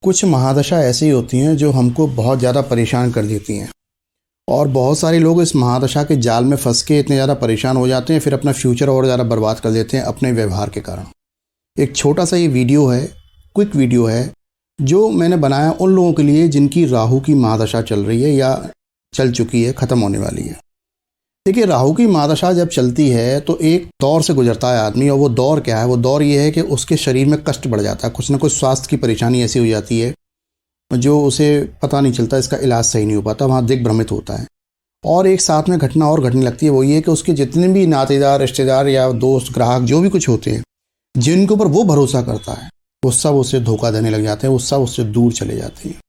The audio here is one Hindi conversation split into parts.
कुछ महादशा ऐसी होती हैं जो हमको बहुत ज़्यादा परेशान कर देती हैं और बहुत सारे लोग इस महादशा के जाल में फंस के इतने ज़्यादा परेशान हो जाते हैं, फिर अपना फ्यूचर और ज़्यादा बर्बाद कर देते हैं अपने व्यवहार के कारण। एक छोटा सा ये वीडियो है, क्विक वीडियो है, जो मैंने बनाया उन लोगों के लिए जिनकी राहु की महादशा चल रही है या चल चुकी है, ख़त्म होने वाली है। देखिए, राहु की महादशा जब चलती है तो एक दौर से गुजरता है आदमी, और वो दौर क्या है? वो दौर ये है कि उसके शरीर में कष्ट बढ़ जाता है, कुछ ना कुछ स्वास्थ्य की परेशानी ऐसी हो जाती है जो उसे पता नहीं चलता, इसका इलाज सही नहीं हो पाता, वहाँ दिग्भ्रमित होता है। और एक साथ में घटना और घटने लगती है, वो ये कि उसके जितने भी नातेदार, रिश्तेदार या दोस्त, ग्राहक जो भी कुछ होते हैं, जिनके ऊपर वो भरोसा करता है, वो सब उससे धोखा देने लग जाते हैं, वो सब उससे दूर चले जाते हैं।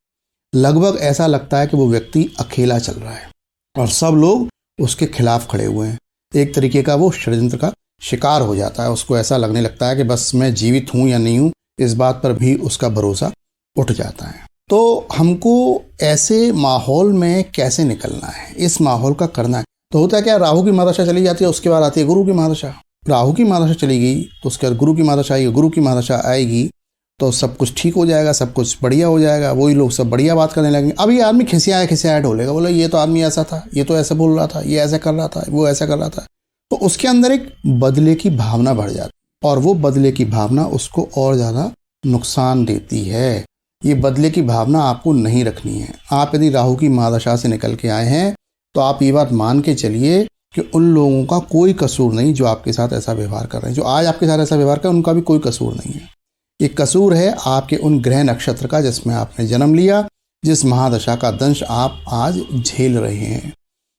लगभग ऐसा लगता है कि वो व्यक्ति अकेला चल रहा है और सब लोग उसके खिलाफ खड़े हुए हैं। एक तरीके का वो षड्यंत्र का शिकार हो जाता है। उसको ऐसा लगने लगता है कि बस मैं जीवित हूँ या नहीं हूँ, इस बात पर भी उसका भरोसा उठ जाता है। तो हमको ऐसे माहौल में कैसे निकलना है, इस माहौल का करना है। तो होता है क्या, राहु की महादशा चली जाती है, उसके बाद आती है गुरु की महादशा। राहु की महादशा चली गई तो उसके बाद गुरु की महादशा आएगी, गुरु की महादशा आएगी तो सब कुछ ठीक हो जाएगा, सब कुछ बढ़िया हो जाएगा, वही लोग सब बढ़िया बात करने लगेंगे। अब ये आदमी खिसियाया ढोलेगा, बोला ये तो आदमी ऐसा था, ये तो ऐसा बोल रहा था, ये ऐसा कर रहा था, वो ऐसा कर रहा था। तो उसके अंदर एक बदले की भावना बढ़ जाती है और वो बदले की भावना उसको और ज़्यादा नुकसान देती है। ये बदले की भावना आपको नहीं रखनी है। आप यदि राहु की महादशा से निकल के आए हैं तो आप ये बात मान के चलिए कि उन लोगों का कोई कसूर नहीं जो आपके साथ ऐसा व्यवहार कर रहे हैं। जो आज आपके साथ ऐसा व्यवहार कर रहे हैं उनका भी कोई कसूर नहीं है। ये कसूर है आपके उन ग्रह नक्षत्र का जिसमें आपने जन्म लिया, जिस महादशा का दंश आप आज झेल रहे हैं।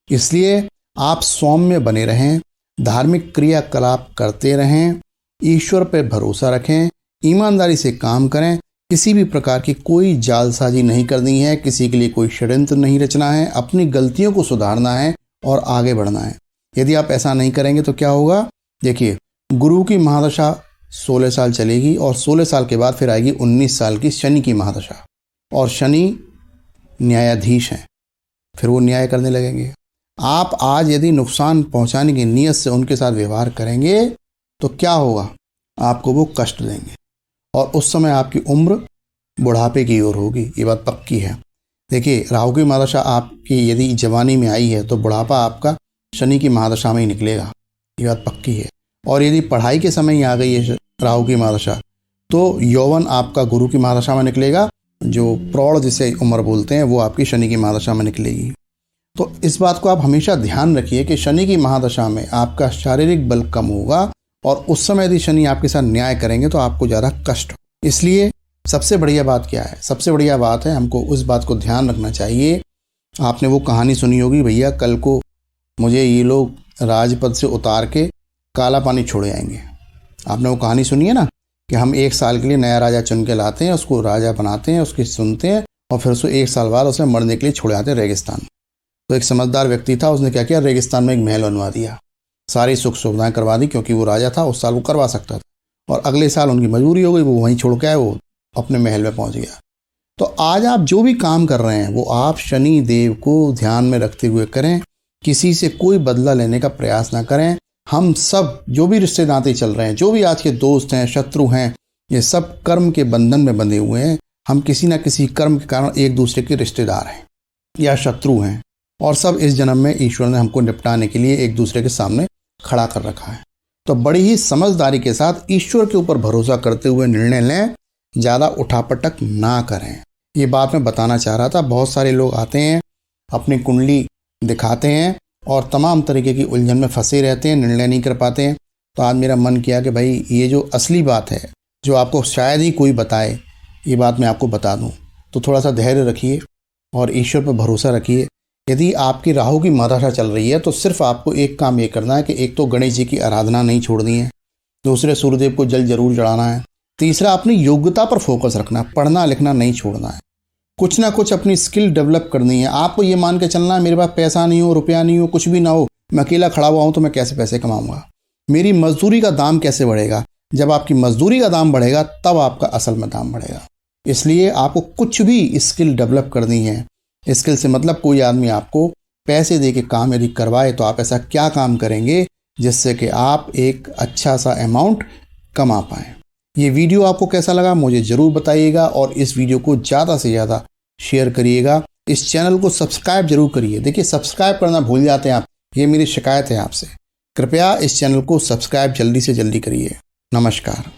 इसलिए आप सौम्य बने रहें, धार्मिक क्रियाकलाप करते रहें, ईश्वर पर भरोसा रखें, ईमानदारी से काम करें। किसी भी प्रकार की कोई जालसाजी नहीं करनी है, किसी के लिए कोई षड्यंत्र नहीं रचना है, अपनी गलतियों को सुधारना है और आगे बढ़ना है। यदि आप ऐसा नहीं करेंगे तो क्या होगा? देखिए, गुरु की महादशा 16 साल चलेगी और 16 साल के बाद फिर आएगी 19 साल की शनि की महादशा, और शनि न्यायाधीश हैं, फिर वो न्याय करने लगेंगे। आप आज यदि नुकसान पहुंचाने की नीयत से उनके साथ व्यवहार करेंगे तो क्या होगा? आपको वो कष्ट देंगे और उस समय आपकी उम्र बुढ़ापे की ओर होगी, ये बात पक्की है। देखिए, राहु की महादशा आपकी यदि जवानी में आई है तो बुढ़ापा आपका शनि की महादशा में ही निकलेगा, ये बात पक्की है। और यदि पढ़ाई के समय ही आ गई है राहु की महादशा तो यौवन आपका गुरु की महादशा में निकलेगा, जो प्रौढ़ जिसे उम्र बोलते हैं वो आपकी शनि की महादशा में निकलेगी। तो इस बात को आप हमेशा ध्यान रखिए कि शनि की महादशा में आपका शारीरिक बल कम होगा और उस समय यदि शनि आपके साथ न्याय करेंगे तो आपको ज़्यादा कष्ट हो। इसलिए सबसे बढ़िया बात क्या है? सबसे बढ़िया बात है हमको उस बात को ध्यान रखना चाहिए। आपने वो कहानी सुनी होगी, भैया कल को मुझे ये लोग राजपद से उतार के काला पानी छोड़े आएंगे। आपने वो कहानी सुनी है ना, कि हम 1 साल के लिए नया राजा चुन के लाते हैं, उसको राजा बनाते हैं, उसकी सुनते हैं और फिर उसको 1 साल बाद उसे मरने के लिए छोड़ आते हैं रेगिस्तान। तो एक समझदार व्यक्ति था, उसने क्या किया, रेगिस्तान में एक महल बनवा दिया, सारी सुख सुविधाएं करवा दी, क्योंकि वो राजा था, उस साल वो करवा सकता था। और अगले साल उनकी मजबूरी हो गई, वो वहीं छोड़ के आए, वो अपने महल में पहुंच गया। तो आज आप जो भी काम कर रहे हैं वो आप शनि देव को ध्यान में रखते हुए करें, किसी से कोई बदला लेने का प्रयास ना करें। हम सब जो भी रिश्ते नाते चल रहे हैं, जो भी आज के दोस्त हैं, शत्रु हैं, ये सब कर्म के बंधन में बंधे हुए हैं। हम किसी ना किसी कर्म के कारण एक दूसरे के रिश्तेदार हैं या शत्रु हैं, और सब इस जन्म में ईश्वर ने हमको निपटाने के लिए एक दूसरे के सामने खड़ा कर रखा है। तो बड़ी ही समझदारी के साथ ईश्वर के ऊपर भरोसा करते हुए निर्णय लें, ज़्यादा उठापटक ना करें। ये बात मैं बताना चाह रहा था। बहुत सारे लोग आते हैं, अपनी कुंडली दिखाते हैं और तमाम तरीके की उलझन में फंसे रहते हैं, निर्णय नहीं कर पाते हैं। तो आज मेरा मन किया कि भाई ये जो असली बात है, जो आपको शायद ही कोई बताए, ये बात मैं आपको बता दूं। तो थोड़ा सा धैर्य रखिए और ईश्वर पर भरोसा रखिए। यदि आपकी राहु की महादशा चल रही है तो सिर्फ आपको एक काम ये करना है कि एक तो गणेश जी की आराधना नहीं छोड़नी है, दूसरे सूर्यदेव को जल जरूर चढ़ाना है, तीसरा अपनी योग्यता पर फोकस रखना है, पढ़ना लिखना नहीं छोड़ना है, कुछ ना कुछ अपनी स्किल डेवलप करनी है। आपको ये मान के चलना है मेरे पास पैसा नहीं हो, रुपया नहीं हो, कुछ भी ना हो, मैं अकेला खड़ा हुआ हूँ तो मैं कैसे पैसे कमाऊँगा, मेरी मजदूरी का दाम कैसे बढ़ेगा। जब आपकी मजदूरी का दाम बढ़ेगा तब आपका असल में दाम बढ़ेगा। इसलिए आपको कुछ भी स्किल डेवलप करनी है। स्किल से मतलब कोई आदमी आपको पैसे दे के काम यदि करवाए तो आप ऐसा क्या काम करेंगे जिससे कि आप एक अच्छा सा अमाउंट कमा पाएँ। ये वीडियो आपको कैसा लगा मुझे ज़रूर बताइएगा और इस वीडियो को ज़्यादा से ज़्यादा शेयर करिएगा। इस चैनल को सब्सक्राइब जरूर करिए। देखिए, सब्सक्राइब करना भूल जाते हैं आप, ये मेरी शिकायत है आपसे। कृपया इस चैनल को सब्सक्राइब जल्दी से जल्दी करिए। नमस्कार।